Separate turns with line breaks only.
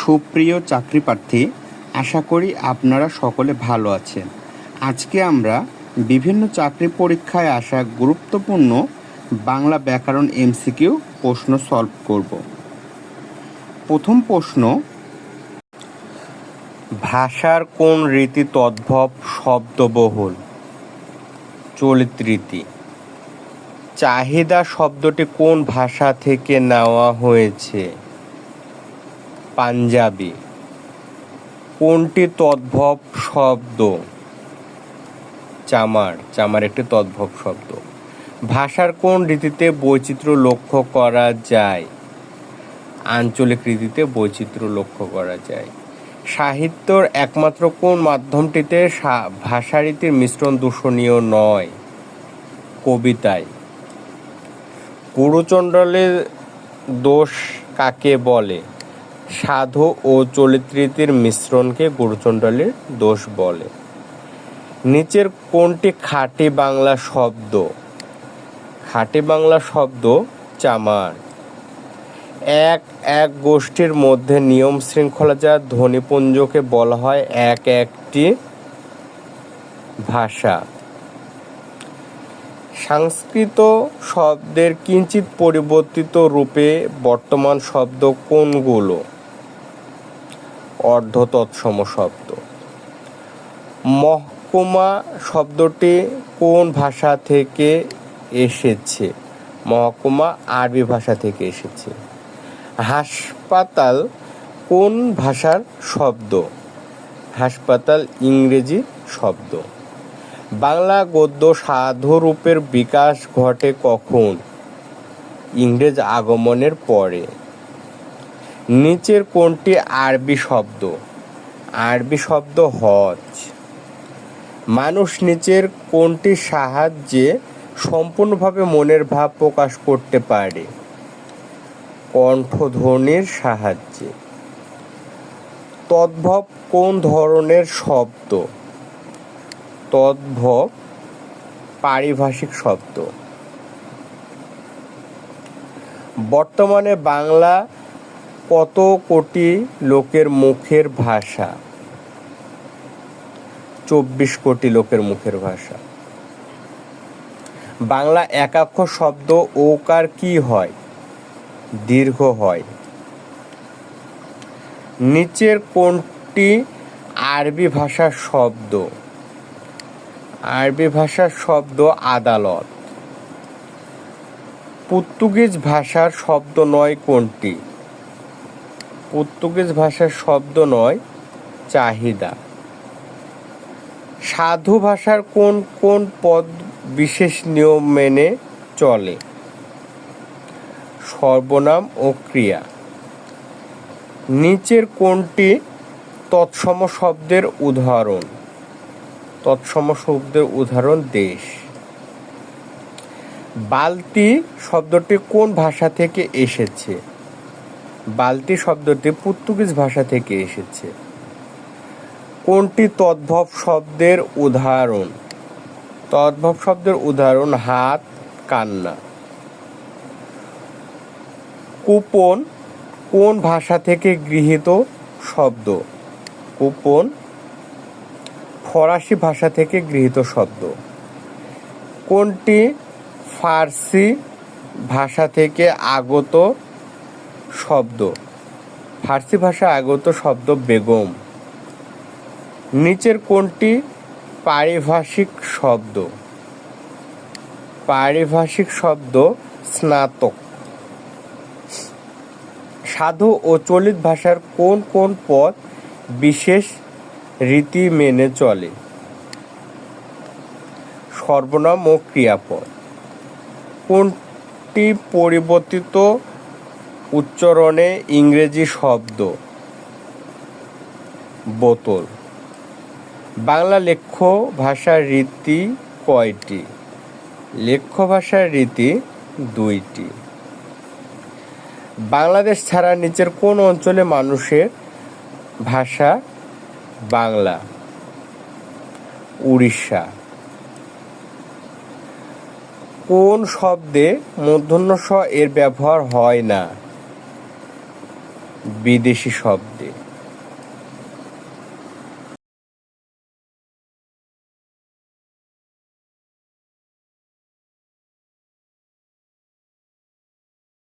সুপ্রিয় চাকরি প্রার্থী, আশা করি আপনারা সকলে ভালো আছেন। আজকে আমরা বিভিন্ন চাকরি পরীক্ষায় আসা গুরুত্বপূর্ণ বাংলা ব্যাকরণ এমসিকিউ প্রশ্ন সলভ করব। প্রথম প্রশ্ন, ভাষার কোন রীতি তদ্ভব শব্দবহুল? চলিত রীতি। চাহিদা শব্দটি কোন ভাষা থেকে নেওয়া হয়েছে? পাঞ্জাবি। কোনটি তদ্ভব শব্দ? চামার। চামার একটি তদ্ভব শব্দ। ভাষার কোন রীতিতে বৈচিত্র্য লক্ষ্য করা যায়? আঞ্চলিক রীতিতে বৈচিত্র্য লক্ষ্য করা যায়। সাহিত্যর একমাত্র কোন মাধ্যমটিতে ভাষারীতির মিশ্রণ দূষণীয় নয়? কবিতায়। গুরুচণ্ডালের দোষ কাকে বলে? সাধু ও চলিতরীতির মিশ্রণকে গুরুচণ্ডালের দোষ বলে। নিচের কোনটি খাঁটি বাংলা শব্দ? খাঁটি বাংলা শব্দ চামার। এক এক গোষ্ঠীর মধ্যে নিয়ম শৃঙ্খলাজাত ধ্বনিপুঞ্জকে বলা হয় এক একটি ভাষা। সংস্কৃত শব্দের কিঞ্চিৎ পরিবর্তিত রূপে বর্তমান শব্দ কোনগুলো? অর্ধ তৎসম শব্দ। মহকুমা শব্দটি কোন ভাষা থেকে এসেছে? মহকুমা আরবি ভাষা থেকে এসেছে। হাসপাতাল কোন ভাষার শব্দ? হাসপাতাল ইংরেজি শব্দ। বাংলা গদ্য সাধুরূপের বিকাশ ঘটে কখন? ইংরেজ আগমনের পরে। নিচের কোনটি আরবি শব্দ? আরবি শব্দ হজ। মানুষ নিচের কোনটি সাহায্যে সম্পূর্ণভাবে মনের ভাব প্রকাশ করতে পারে? কণ্ঠধ্বনির সাহায্যে। তদ্ভব কোন ধরনের শব্দ? তদ্ভব পারিভাষিক শব্দ। বর্তমানে বাংলা কত কোটি লোকের মুখের ভাষা? 24 কোটি লোকের মুখের ভাষা। বাংলা একাক্ষর শব্দ ওকার কি হয়? দীর্ঘ হয়। নিচের কোনটি আরবি ভাষার শব্দ? আরবি ভাষার শব্দ আদালত। পর্তুগিজ ভাষার শব্দ নয় কোনটি? পর্তুগিজ ভাষার শব্দ নয় চাহিদা। সাধু ভাষার কোন কোন পদ বিশেষ নিয়ম মেনে চলে? সর্বনাম ও ক্রিয়া। নিচের কোনটি তৎসম শব্দের উদাহরণ? তৎসম শব্দের উদাহরণ দেশ। বালতি শব্দটি কোন ভাষা থেকে এসেছে? বালতি শব্দটি পর্তুগিজ ভাষা থেকে এসেছে। কোনটি তদ্ভব শব্দের উদাহরণ? তদ্ভব শব্দের উদাহরণ হাত, কান্না। কুপন কোন ভাষা থেকে গৃহীত শব্দ? কুপন ফরাসি ভাষা থেকে গৃহীত শব্দ। কোনটি ফার্সি ভাষা থেকে আগত শব্দ? ফার্সি ভাষা আগত শব্দ বেগম। নিচের কোনটি পারিভাষিক শব্দ? পারিভাষিক শব্দ স্নাতক। সাধু ও চলিত ভাষার কোন কোন পদ বিশেষ রীতি মেনে চলে? সর্বনাম ও ক্রিয়াপদ। কোনটি পরিবর্তিত উচ্চারণে ইংরেজি শব্দ? বোতল। বাংলা লেখ্য ভাষার রীতি কয়টি? লেখ্য ভাষার রীতি 2টি। বাংলাদেশ ছাড়া নিচের কোন অঞ্চলে মানুষের ভাষা বাংলা? উড়িষ্যা। কোন শব্দে মূর্ধন্য ষ এর ব্যবহার হয় না? বিদেশি শব্দে।